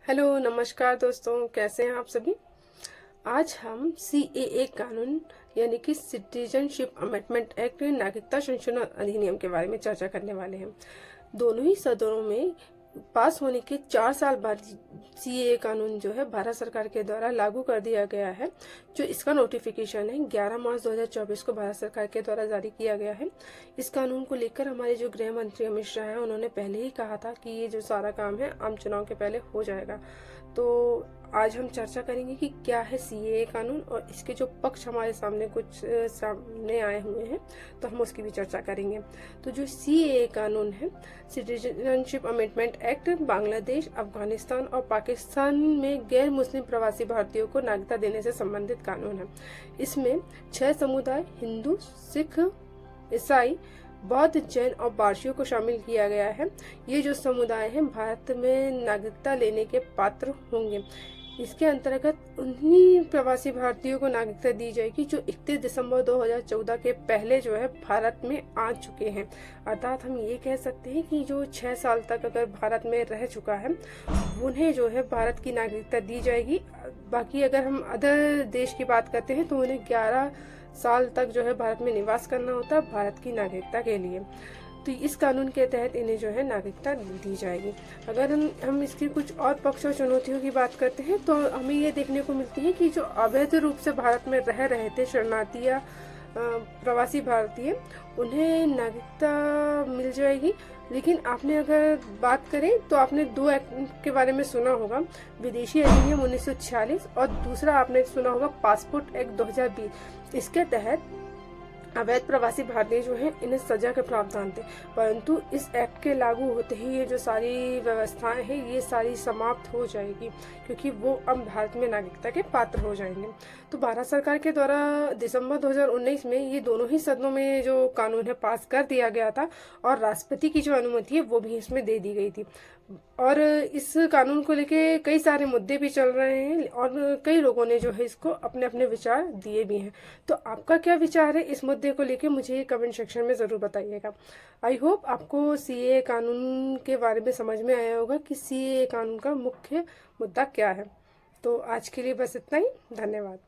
Hello नमस्कार दोस्तों, कैसे हैं आप सभी। आज हम सीएए कानून यानी कि सिटीजनशिप अमेंडमेंट एक्ट नागरिकता संशोधन अधिनियम के बारे में चर्चा करने वाले हैं। दोनों ही सदनों में पास होने के 4 साल बाद सीएए कानून जो है भारत सरकार के द्वारा लागू कर दिया गया है। जो इसका नोटिफिकेशन है 11 मार्च 2024 को भारत सरकार के द्वारा जारी किया गया है। इस कानून को लेकर हमारे जो गृह मंत्री अमित शाह हैं उन्होंने पहले ही कहा था कि ये जो सारा काम है आम चुनाव के पहले हो जाएगा। तो आज हम चर्चा करेंगे कि क्या है सीएए कानून और इसके जो पक्ष हमारे सामने कुछ सामने आए हुए हैं, तो हम उसकी भी चर्चा करेंगे। तो जो सीएए कानून है, citizenship amendment act, Bangladesh, Afghanistan और पाकिस्तान में गैर मुस्लिम प्रवासी भारतीयों को नागरिकता देने से संबंधित कानून है। इसमें 6 समुदाय हिंदू, सिख, ईसाई, बौद्ध, जैन और पारसियों को शामिल किया गया है। ये जो समुदाय हैं भारत में नागरिकता लेने के पात्र होंगे। इसके अंतर्गत उन्हीं प्रवासी भारतीयों को नागरिकता दी जाएगी जो 31 दिसंबर 2014 के पहले जो है भारत में आ चुके हैं। अर्थात हम ये कह सकते हैं कि जो 6 साल तक अगर भारत में रह चुका है उन्हें जो है भारत की नागरिकता दी जाएगी। बाकी अगर हम अदर देश की बात करते हैं तो उन्हें 11 साल तक जो है भारत में निवास करना होता है भारत की नागरिकता के लिए। तो इस कानून के तहत इन्हें जो है नागरिकता दी जाएगी। अगर हम इसकी कुछ और पक्ष और चुनौतियों की बात करते हैं तो हमें ये देखने को मिलती है कि जो अवैध रूप से भारत में रह रहे थे शरणार्थी या प्रवासी भारतीय, उन्हें नागरिकता मिल जाएगी। लेकिन आपने अगर बात करें तो आपने 2 एक्ट के बारे में सुना होगा, विदेशी अधिनियम 1946 और दूसरा आपने सुना होगा पासपोर्ट एक्ट 2020। इसके तहत अवैध प्रवासी भारतीय जो हैं इन्हें सजा के प्रावधान थे, परंतु इस एक्ट के लागू होते ही ये जो सारी व्यवस्थाएं हैं ये सारी समाप्त हो जाएगी, क्योंकि वो अब भारत में नागरिकता के पात्र हो जाएंगे। तो भारत सरकार के द्वारा दिसंबर 2019 में ये दोनों ही सदनों में जो कानून है पास कर दिया गया था और राष्ट्रपति की जो अनुमति है वो भी इसमें दे दी गई थी। और इस कानून को लेके कई सारे मुद्दे भी चल रहे हैं और कई लोगों ने जो है इसको अपने अपने विचार दिए भी हैं। तो आपका क्या विचार है इस मुद्दे को लेके, मुझे कमेंट सेक्शन में ज़रूर बताइएगा। आई होप आपको सीएए कानून के बारे में समझ में आया होगा कि सीएए कानून का मुख्य मुद्दा क्या है। तो आज के लिए बस इतना ही। धन्यवाद।